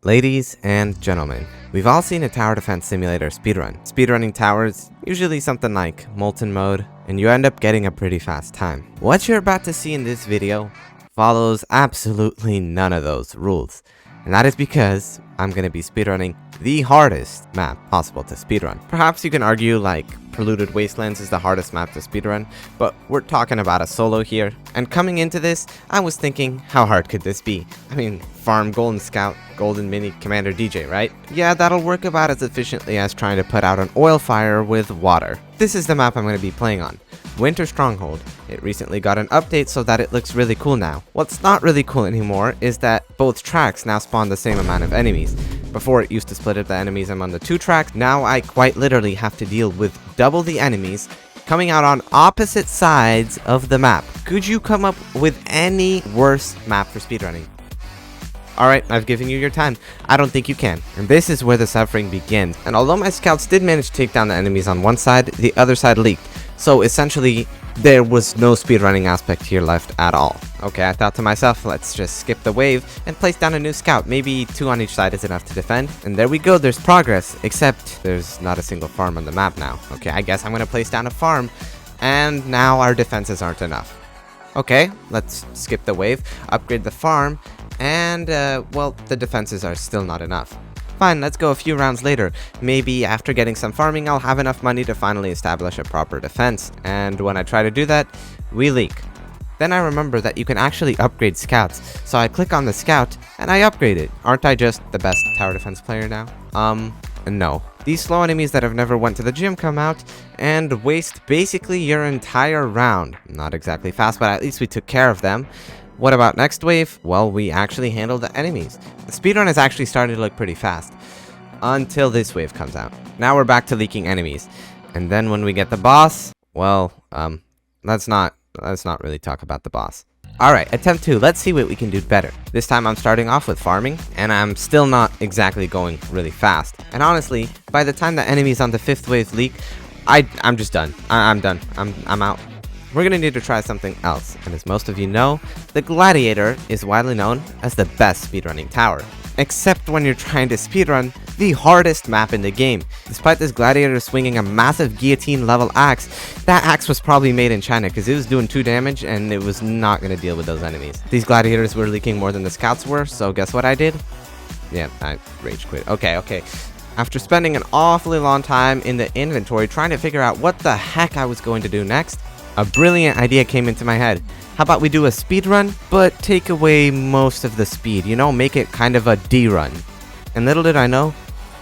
Ladies and gentlemen, we've all seen a tower defense simulator speedrun. Speedrunning towers, usually something like molten mode, and you end up getting a pretty fast time. What you're about to see in this video follows absolutely none of those rules. And that is because I'm going to be speedrunning the hardest map possible to speedrun. Perhaps you can argue like Polluted Wastelands is the hardest map to speedrun, but we're talking about a solo here. And coming into this, I was thinking, how hard could this be? I mean, farm Golden Scout, Golden Mini, Commander DJ, right? Yeah, that'll work about as efficiently as trying to put out an oil fire with water. This is the map I'm going to be playing on. Winter Stronghold. It recently got an update so that it looks really cool now. What's not really cool anymore is that both tracks now spawn the same amount of enemies. Before it used to split up the enemies among the two tracks, now I quite literally have to deal with double the enemies coming out on opposite sides of the map. Could you come up with any worse map for speedrunning? Alright, I've given you your time. I don't think you can. And this is where the suffering begins. And although my scouts did manage to take down the enemies on one side, the other side leaked. So essentially, there was no speedrunning aspect here left at all. Okay, I thought to myself, let's just skip the wave and place down a new scout. Maybe 2 on each side is enough to defend. And there we go, there's progress. Except there's not a single farm on the map now. Okay, I guess I'm going to place down a farm. And now our defenses aren't enough. Okay, let's skip the wave, upgrade the farm. And, well, the defenses are still not enough. Fine, let's go a few rounds later. Maybe after getting some farming, I'll have enough money to finally establish a proper defense. And when I try to do that, we leak. Then I remember that you can actually upgrade scouts. So I click on the scout, and I upgrade it. Aren't I just the best tower defense player now? No. These slow enemies that have never went to the gym come out and waste basically your entire round. Not exactly fast, but at least we took care of them. What about next wave? Well, we actually handled the enemies. The speedrun is actually starting to look pretty fast. Until this wave comes out. Now we're back to leaking enemies. And then when we get the boss, well, let's not really talk about the boss. Alright, attempt 2. Let's see what we can do better. This time I'm starting off with farming, and I'm still not exactly going really fast. And honestly, by the time the enemies on the 5th wave leak, I'm just done. I'm done. I'm out. We're going to need to try something else, and as most of you know, the Gladiator is widely known as the best speedrunning tower. Except when you're trying to speedrun the hardest map in the game. Despite this Gladiator swinging a massive guillotine level axe, that axe was probably made in China because it was doing 2 damage and it was not going to deal with those enemies. These Gladiators were leaking more than the scouts were, so guess what I did? Yeah, I rage quit. Okay. After spending an awfully long time in the inventory trying to figure out what the heck I was going to do next, a brilliant idea came into my head. How about we do a speed run, but take away most of the speed, you know, make it kind of a D run. And little did I know,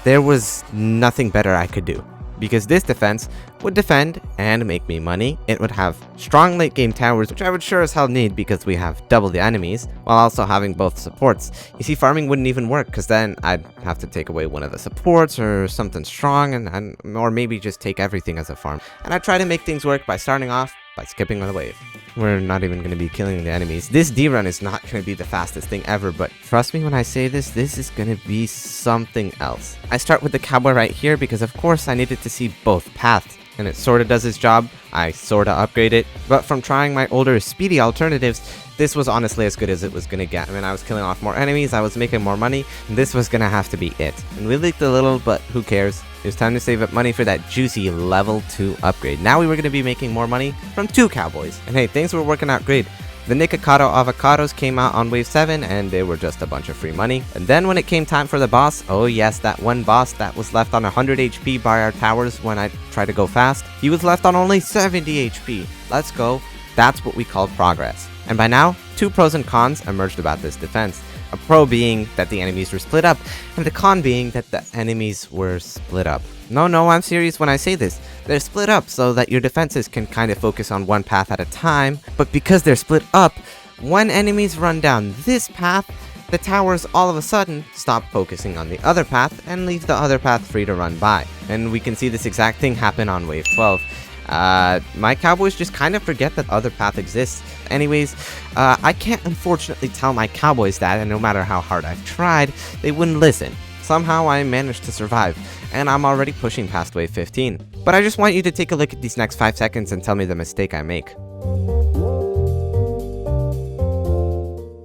there was nothing better I could do. Because this defense would defend and make me money. It would have strong late game towers, which I would sure as hell need because we have double the enemies, while also having both supports. You see, farming wouldn't even work because then I'd have to take away one of the supports or something strong, or maybe just take everything as a farm. And I try to make things work by starting off by skipping the wave. We're not even going to be killing the enemies. This D-run is not going to be the fastest thing ever, but trust me when I say this is going to be something else. I start with the cowboy right here because of course I needed to see both paths, and it sorta does its job. I sorta upgrade it, but from trying my older speedy alternatives, this was honestly as good as it was going to get. I mean, I was killing off more enemies, I was making more money, and this was going to have to be it. And we leaked a little, but who cares? It was time to save up money for that juicy level 2 upgrade. Now we were going to be making more money from 2 cowboys. And hey, things were working out great. The Nikocado Avocados came out on wave 7, and they were just a bunch of free money. And then when it came time for the boss, oh yes, that one boss that was left on 100 HP by our towers when I tried to go fast, he was left on only 70 HP. Let's go. That's what we call progress. And by now, 2 pros and cons emerged about this defense. A pro being that the enemies were split up, and the con being that the enemies were split up. No, I'm serious when I say this. They're split up so that your defenses can kind of focus on one path at a time, but because they're split up, when enemies run down this path, the towers all of a sudden stop focusing on the other path and leave the other path free to run by. And we can see this exact thing happen on wave 12. My cowboys just kind of forget that other path exists. Anyways, I can't unfortunately tell my cowboys that, and no matter how hard I've tried, they wouldn't listen. Somehow I managed to survive, and I'm already pushing past wave 15. But I just want you to take a look at these next 5 seconds and tell me the mistake I make.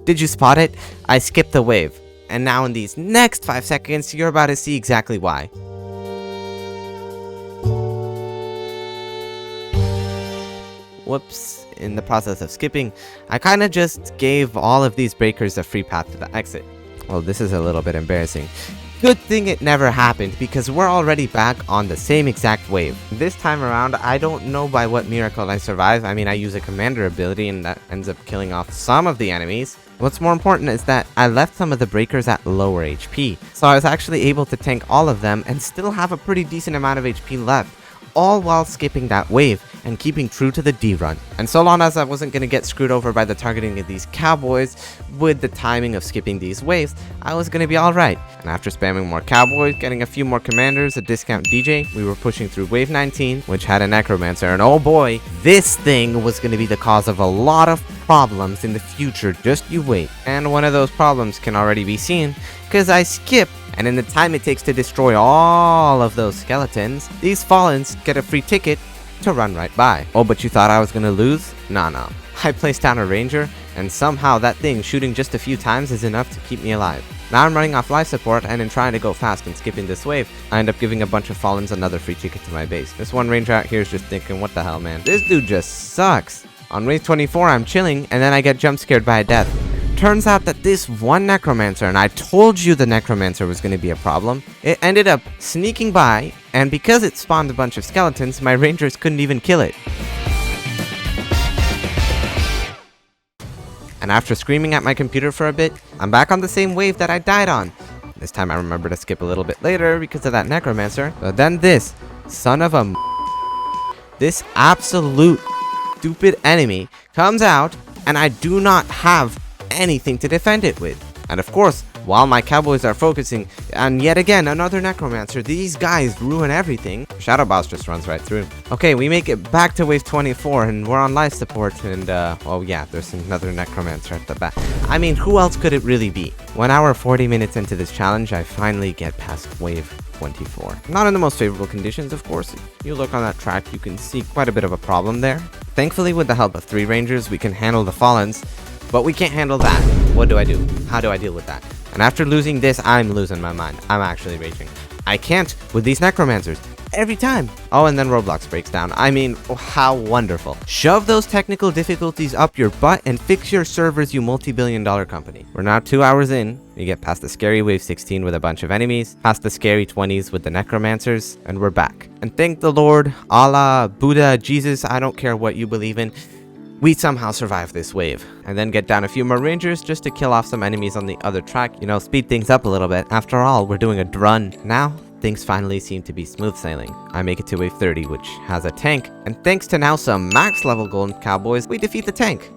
Did you spot it? I skipped the wave. And now in these next 5 seconds, you're about to see exactly why. Whoops, in the process of skipping, I kinda just gave all of these breakers a free path to the exit. Well, this is a little bit embarrassing. Good thing it never happened, because we're already back on the same exact wave. This time around, I don't know by what miracle I survive. I mean, I use a commander ability and that ends up killing off some of the enemies. What's more important is that I left some of the breakers at lower HP, so I was actually able to tank all of them and still have a pretty decent amount of HP left, all while skipping that wave and keeping true to the D run. And so long as I wasn't going to get screwed over by the targeting of these cowboys with the timing of skipping these waves, I was going to be alright. And after spamming more cowboys, getting a few more commanders, a discount DJ, we were pushing through wave 19, which had a necromancer, and oh boy, this thing was going to be the cause of a lot of problems in the future, just you wait. And one of those problems can already be seen, because I skip, and in the time it takes to destroy all of those skeletons, these Fallens get a free ticket to run right by. Oh, but you thought I was gonna lose? Nah. I placed down a ranger, and somehow that thing shooting just a few times is enough to keep me alive. Now I'm running off life support, and in trying to go fast and skipping this wave, I end up giving a bunch of Fallens another free ticket to my base. This one ranger out here is just thinking, what the hell, man? This dude just sucks. On wave 24, I'm chilling, and then I get jump scared by a death. Turns out that this one necromancer, and I told you the necromancer was going to be a problem, it ended up sneaking by, and because it spawned a bunch of skeletons, my rangers couldn't even kill it. And after screaming at my computer for a bit, I'm back on the same wave that I died on. This time I remember to skip a little bit later because of that necromancer, but then this son of a this absolute stupid enemy comes out, and I do not have anything to defend it with. And of course, while my cowboys are focusing on yet again another necromancer, these guys ruin everything. Shadow Boss just runs right through. Okay, we make it back to wave 24 and we're on life support, and oh yeah, there's another necromancer at the back. I mean, who else could it really be? 1 hour 40 minutes into this challenge, I finally get past wave 24. Not in the most favorable conditions, of course. If you look on that track, you can see quite a bit of a problem there. Thankfully, with the help of 3 rangers, we can handle the Fallens, but we can't handle that. What do I do? How do I deal with that? And after losing this, I'm losing my mind. I'm actually raging. I can't with these necromancers. Every time. Oh, and then Roblox breaks down. I mean, how wonderful. Shove those technical difficulties up your butt and fix your servers, you multi-billion-dollar company. We're now 2 hours in. We get past the scary wave 16 with a bunch of enemies, past the scary 20s with the necromancers, and we're back. And thank the Lord, Allah, Buddha, Jesus, I don't care what you believe in, we somehow survive this wave, and then get down a few more rangers just to kill off some enemies on the other track, you know, speed things up a little bit. After all, we're doing a run. Now, things finally seem to be smooth sailing. I make it to wave 30, which has a tank, and thanks to now some max level golden cowboys, we defeat the tank.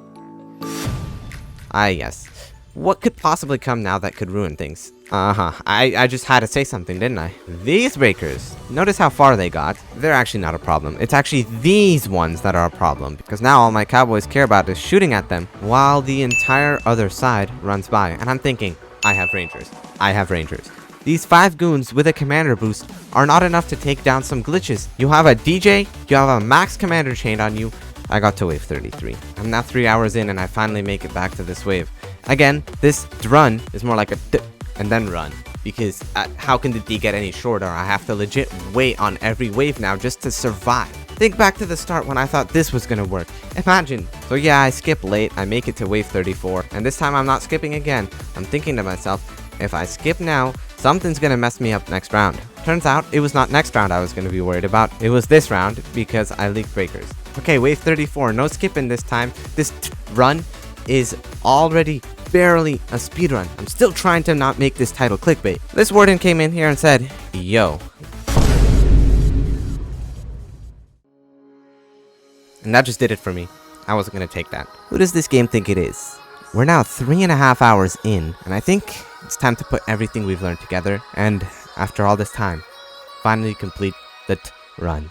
Ah yes. What could possibly come now that could ruin things? I just had to say something, didn't I? These breakers, notice how far they got. They're actually not a problem. It's actually these ones that are a problem, because now all my cowboys care about is shooting at them while the entire other side runs by. And I'm thinking, I have rangers. I have rangers. These 5 goons with a commander boost are not enough to take down some glitches. You have a DJ, you have a max commander chained on you. I got to wave 33. I'm now 3 hours in and I finally make it back to this wave. Again, this run is more like a and then run, because how can the D get any shorter? I have to legit wait on every wave now just to survive. Think back to the start when I thought this was gonna work. Imagine. So yeah, I skip late, I make it to wave 34, and this time I'm not skipping again. I'm thinking to myself, if I skip now, something's gonna mess me up next round. Turns out, it was not next round I was gonna be worried about, it was this round, because I leaked breakers. Okay, wave 34, no skipping this time. This run is already barely a speedrun. I'm still trying to not make this title clickbait. This warden came in here and said, yo. And that just did it for me. I wasn't gonna take that. Who does this game think it is? We're now 3.5 hours in, and I think it's time to put everything we've learned together, and after all this time, finally complete the run.